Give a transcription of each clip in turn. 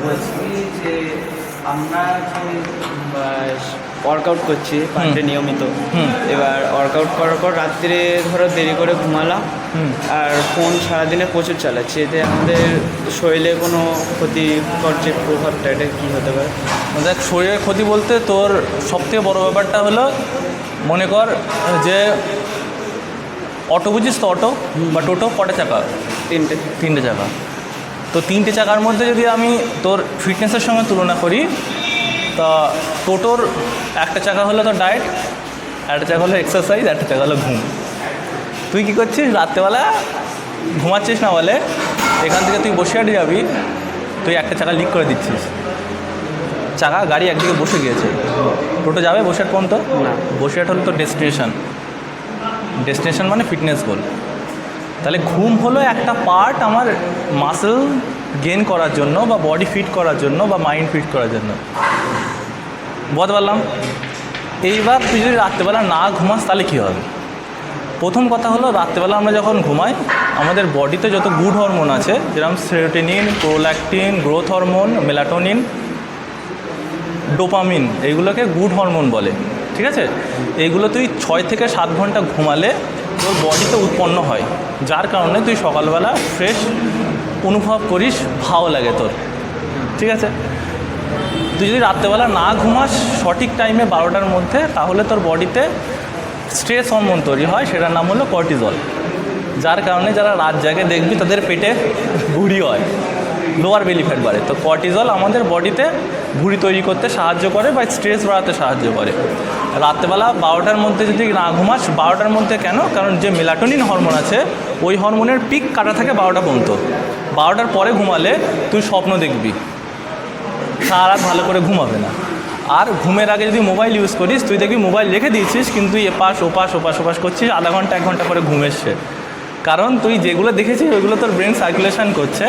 বলছি যে আমরা ওয়ার্কআউট করছি পার্টে নিয়মিত, এবার ওয়ার্কআউট করার পর রাত্রে ধরো দেরি করে ঘুমালাম আর ফোন সারাদিনে প্রচুর চালাচ্ছি, এতে আমাদের শরীরে কোনো ক্ষতিকর যে প্রভাবটা এটা কী হতে পারে? দেখ, শরীরের ক্ষতি বলতে তোর সবথেকে বড় ব্যাপারটা হলো, মনে কর যে অটো বুঝিস তো, অটো বা টোটো কটা চাকা? তিনটে চাকা। তো তিনটে চাকার মধ্যে যদি আমি তোর ফিটনেসের সঙ্গে তুলনা করি, তা টোটোর একটা চাকা হলো তোর ডায়েট, একটা চাকা হলো এক্সারসাইজ, একটা চাকা হলো ঘুম। তুই কী করছিস? রাত্রেবেলা ঘুমাচ্ছিস না বলে এখান থেকে তুই বসিরহাটে যাবি, তুই একটা চাকা লিক করে দিচ্ছিস, চাকা গাড়ি একদিকে বসে গিয়েছে। টোটো যাবে বসিরহাট পর্যন্ত না, বসিরহাট হলো তোর ডেস্টিনেশন মানে ফিটনেস গোল। তাহলে ঘুম হলো একটা পার্ট আমার মাসেল গেইন করার জন্য বা বডি ফিট করার জন্য বা মাইন্ড ফিট করার জন্য। বলতে পারলাম? এইবার তুই যদি রাত্রেবেলা না ঘুমাস তাহলে কী হবে? প্রথম কথা হলো, রাত্রেবেলা আমরা যখন ঘুমাই আমাদের বডিতে যত গুড হরমোন আছে, যেরকম serotonin, prolactin, growth hormone, melatonin, dopamine, এইগুলোকে গুড হরমোন বলে, ঠিক আছে? এইগুলো তুই 6 থেকে 7 ঘন্টা ঘুমালে তোর বডিতে উৎপন্ন হয়, যার কারণে তুই সকালবেলা ফ্রেশ অনুভব করিস, ভালো লাগে তোর, ঠিক আছে? তুই যদি রাত্রেবেলা না ঘুমাস সঠিক টাইমে 12টার মধ্যে, তাহলে তোর বডিতে স্ট্রেস হরমোন তৈরি হয়, সেটার নাম হলো কর্টিজল, যার কারণে যারা রাত জাগে দেখবি তাদের পেটে ভুঁড়ি হয়, লোয়ার বেলি ফ্যাট বাড়ে। তো কর্টিজল আমাদের বডিতে ভুঁড়ি তৈরি করতে সাহায্য করে বা স্ট্রেস বাড়াতে সাহায্য করে। রাত্রেবেলা 12টার মধ্যে যদি না ঘুমাস, 12টার মধ্যে কেন? কারণ যে মেলাটোনিন হরমোন আছে ওই হরমোনের পিক কাটা থাকে 12টা পর্যন্ত। 12টার পরে ঘুমালে তুই স্বপ্ন দেখবি, সারা রাত ভালো করে ঘুমাবে না। আর ঘুমের আগে যদি মোবাইল ইউজ করিস, তুই দেখবি মোবাইল রেখে দিয়েছিস কিন্তু এপাশ ওপাশ করছিস, আধা ঘন্টা 1 ঘন্টা পরে ঘুম এসছে। কারণ তুই যেগুলো দেখেছিস ওইগুলো তোর ব্রেন সার্কুলেশন করছে,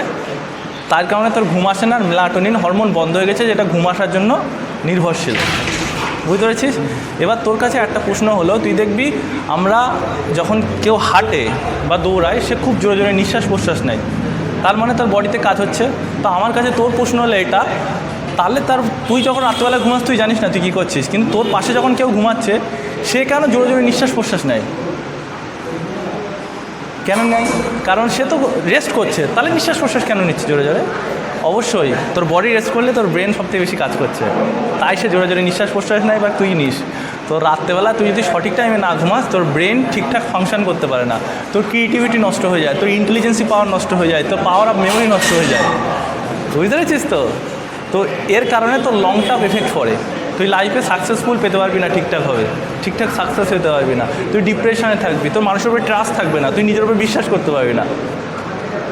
তার কারণে তোর ঘুম আসে না, মেলাটোনিন হরমোন বন্ধ হয়ে গেছে, যেটা ঘুম আসার জন্য নির্ভরশীল। বুঝতে পেরেছিস? এবার তোর কাছে একটা প্রশ্ন হলো, তুই দেখবি আমরা যখন কেউ হাঁটে বা দৌড়ায় সে খুব জোরে জোরে নিঃশ্বাস প্রশ্বাস নেয়, তার মানে তার বডিতে কাজ হচ্ছে। তো আমার কাছে তোর প্রশ্ন হলো এটা, তাহলে তুই যখন রাত্রেবেলা ঘুমাস তুই জানিস না তুই কী করছিস, কিন্তু তোর পাশে যখন কেউ ঘুমাচ্ছে সে কেন জোরে জোরে নিঃশ্বাস প্রশ্বাস নেয়? কেন নেয়? কারণ সে তো রেস্ট করছে, তাহলে নিঃশ্বাস প্রশ্বাস কেন নিচ্ছে জোরে জোরে? অবশ্যই তোর বডি রেস্ট করলে তোর ব্রেন সবথেকে বেশি কাজ করছে, তাই সে জোরে জোরে নিঃশ্বাস প্রশ্বাস নেয় বা তুই নিস। তো রাত্রেবেলা তুই যদি সঠিক টাইমে না ঘুমাস, তোর ব্রেন ঠিকঠাক ফাংশন করতে পারে না, তোর ক্রিয়েটিভিটি নষ্ট হয়ে যায়, তোর ইন্টেলিজেন্সি পাওয়ার নষ্ট হয়ে যায়, তোর পাওয়ার অফ মেমোরি নষ্ট হয়ে যায়। বুঝতে পেরেছিস তো? তো এর কারণে তোর লং টার্ম এফেক্ট পড়ে, তুই লাইফে সাকসেসফুল পেতে পারবি না, ঠিকঠাক সাকসেস হতে পারবি না, তুই ডিপ্রেশনে থাকবি, তোর মানুষের উপরে ট্রাস্ট থাকবে না, তুই নিজের উপরে বিশ্বাস করতে পারবি না।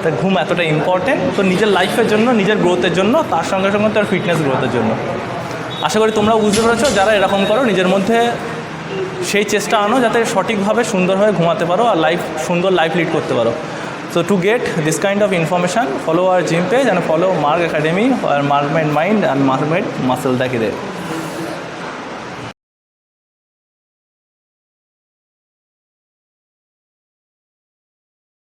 তাই ঘুম এতটা ইম্পর্টেন্ট তোর নিজের লাইফের জন্য, নিজের গ্রোথের জন্য, তার সঙ্গে সঙ্গে তোর ফিটনেস গ্রোথের জন্য। আশা করি তোমরা বুঝতে পেরেছো, যারা এরকম করো নিজের মধ্যে সেই চেষ্টা আনো যাতে সঠিকভাবে সুন্দরভাবে ঘুমাতে পারো আর সুন্দর লাইফ লিড করতে পারো। So to get this kind of information, follow our gym page and follow Mark Academy or Mark Made Mind and Mark Made Muscle.